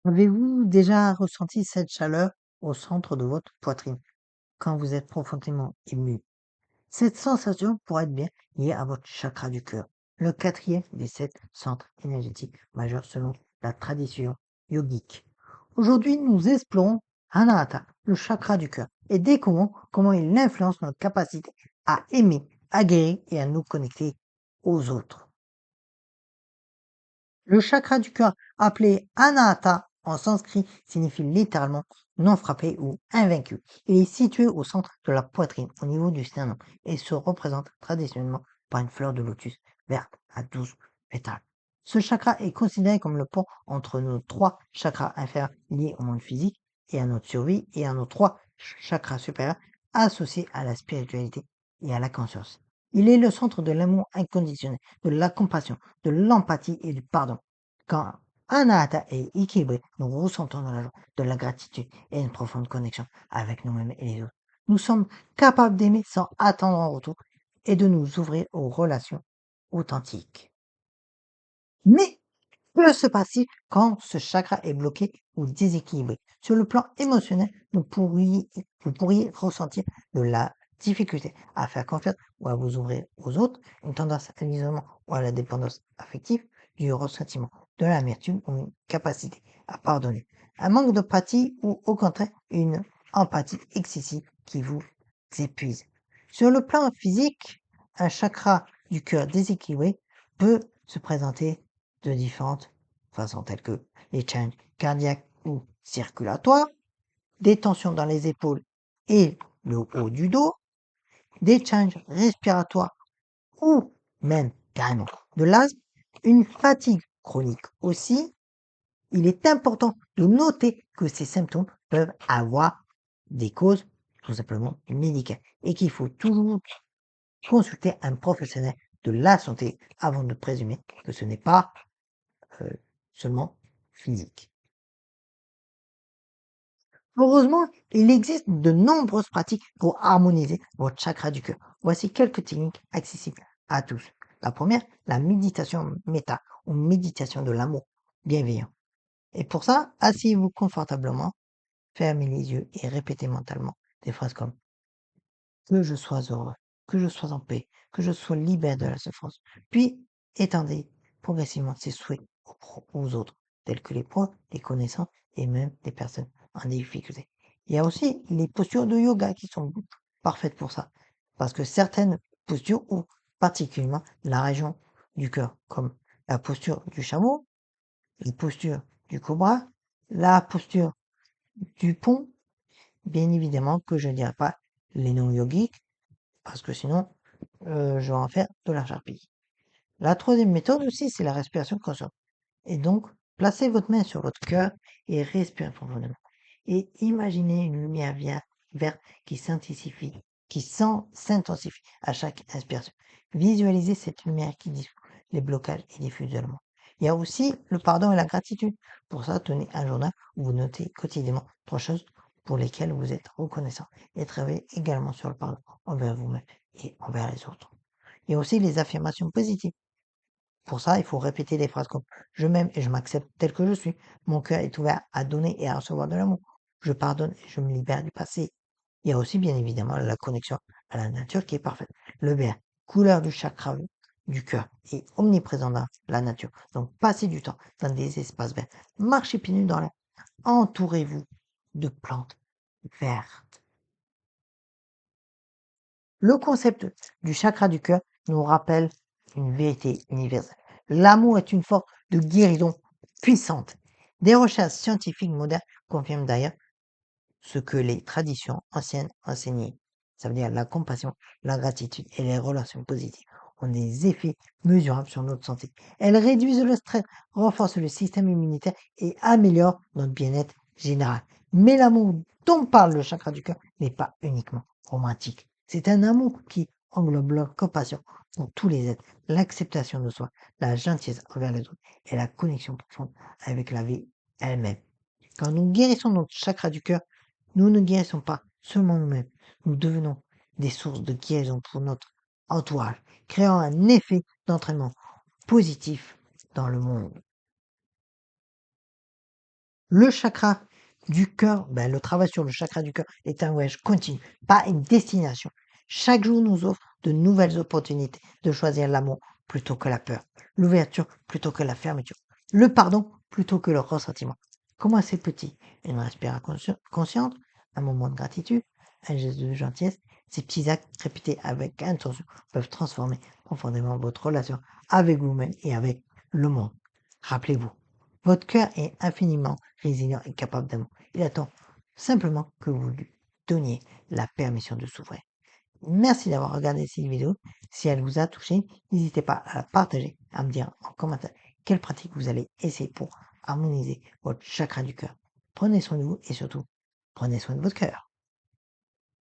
Avez-vous déjà ressenti cette chaleur au centre de votre poitrine quand vous êtes profondément ému? Cette sensation pourrait être bien liée à votre chakra du cœur, le quatrième des sept centres énergétiques majeurs selon la tradition yogique. Aujourd'hui, nous explorons Anahata, le chakra du cœur, et découvrons comment il influence notre capacité à aimer, à guérir et à nous connecter aux autres. Le chakra du cœur, appelé Anahata en sanskrit, signifie littéralement non frappé ou invaincu. Il est situé au centre de la poitrine, au niveau du sternum, et se représente traditionnellement par une fleur de lotus verte à 12 pétales. Ce chakra est considéré comme le pont entre nos trois chakras inférieurs liés au monde physique et à notre survie et à nos trois chakras supérieurs associés à la spiritualité et à la conscience. Il est le centre de l'amour inconditionnel, de la compassion, de l'empathie et du pardon. Quand Anahata est équilibré, nous ressentons de la joie, de la gratitude et une profonde connexion avec nous-mêmes et les autres. Nous sommes capables d'aimer sans attendre en retour et de nous ouvrir aux relations authentiques. Mais que se passe-t-il quand ce chakra est bloqué ou déséquilibré? Sur le plan émotionnel, vous pourriez ressentir de la difficulté à faire confiance ou à vous ouvrir aux autres, une tendance à l'isolement ou à la dépendance affective, du ressentiment, de l'amertume ou une capacité à pardonner, un manque d'empathie ou au contraire une empathie excessive qui vous épuise. Sur le plan physique, un chakra du cœur déséquilibré peut se présenter de différentes façons telles que les challenges cardiaques ou circulatoires, des tensions dans les épaules et le haut du dos, des challenges respiratoires ou même carrément de l'asthme, une fatigue chronique aussi. Il est important de noter que ces symptômes peuvent avoir des causes tout simplement médicales et qu'il faut toujours consulter un professionnel de la santé avant de présumer que ce n'est pas euh, seulement physique. Heureusement, il existe de nombreuses pratiques pour harmoniser votre chakra du cœur. Voici quelques techniques accessibles à tous. La première, la méditation méta ou méditation de l'amour bienveillant. Et pour ça, asseyez-vous confortablement, fermez les yeux et répétez mentalement des phrases comme que je sois heureux, que je sois en paix, que je sois libéré de la souffrance. Puis, étendez progressivement ces souhaits aux autres, tels que les proches, les connaissances et même des personnes en difficulté. Il y a aussi les postures de yoga qui sont parfaites pour ça, parce que certaines postures ouvrent particulièrement la région du cœur, comme la posture du chameau, la posture du cobra, la posture du pont, bien évidemment que je ne dirais pas les noms yogiques, parce que sinon, je vais en faire de la charpie. La troisième méthode aussi, c'est la respiration consciente. Et donc, placez votre main sur votre cœur et respirez profondément. Et imaginez une lumière verte qui s'intensifie, s'intensifie à chaque inspiration. Visualisez cette lumière qui dissout les blocages et diffuse de l'amour. Il y a aussi le pardon et la gratitude. Pour ça, tenez un journal où vous notez quotidiennement trois choses pour lesquelles vous êtes reconnaissant et travaillez également sur le pardon envers vous-même et envers les autres. Il y a aussi les affirmations positives. Pour ça, il faut répéter des phrases comme je m'aime et je m'accepte tel que je suis. Mon cœur est ouvert à donner et à recevoir de l'amour. Je pardonne et je me libère du passé. Il y a aussi bien évidemment la connexion à la nature qui est parfaite. Le vert, couleur du chakra du cœur, est omniprésent dans la nature. Donc passez du temps dans des espaces verts. Marchez pieds nus dans l'air. Entourez-vous de plantes vertes. Le concept du chakra du cœur nous rappelle une vérité universelle. L'amour est une force de guérison puissante. Des recherches scientifiques modernes confirment d'ailleurs ce que les traditions anciennes enseignaient. Ça veut dire la compassion, la gratitude et les relations positives ont des effets mesurables sur notre santé. Elles réduisent le stress, renforcent le système immunitaire et améliorent notre bien-être général. Mais l'amour dont parle le chakra du cœur n'est pas uniquement romantique. C'est un amour qui englobe la compassion pour tous les êtres, l'acceptation de soi, la gentillesse envers les autres et la connexion profonde avec la vie elle-même. Quand nous guérissons notre chakra du cœur, nous ne guérissons pas seulement nous-mêmes, nous devenons des sources de guérison pour notre entourage, créant un effet d'entraînement positif dans le monde. Le chakra du cœur, ben, le travail sur le chakra du cœur est un voyage continu, pas une destination. Chaque jour nous offre de nouvelles opportunités de choisir l'amour plutôt que la peur, l'ouverture plutôt que la fermeture, le pardon plutôt que le ressentiment. Commencez petit, une respiration consciente, un moment de gratitude, un geste de gentillesse. Ces petits actes répétés avec intention peuvent transformer profondément votre relation avec vous-même et avec le monde. Rappelez-vous, votre cœur est infiniment résilient et capable d'amour. Il attend simplement que vous lui donniez la permission de s'ouvrir. Merci d'avoir regardé cette vidéo. Si elle vous a touché, n'hésitez pas à la partager, à me dire en commentaire quelle pratique vous allez essayer pour harmoniser votre chakra du cœur. Prenez soin de vous et surtout, prenez soin de votre cœur.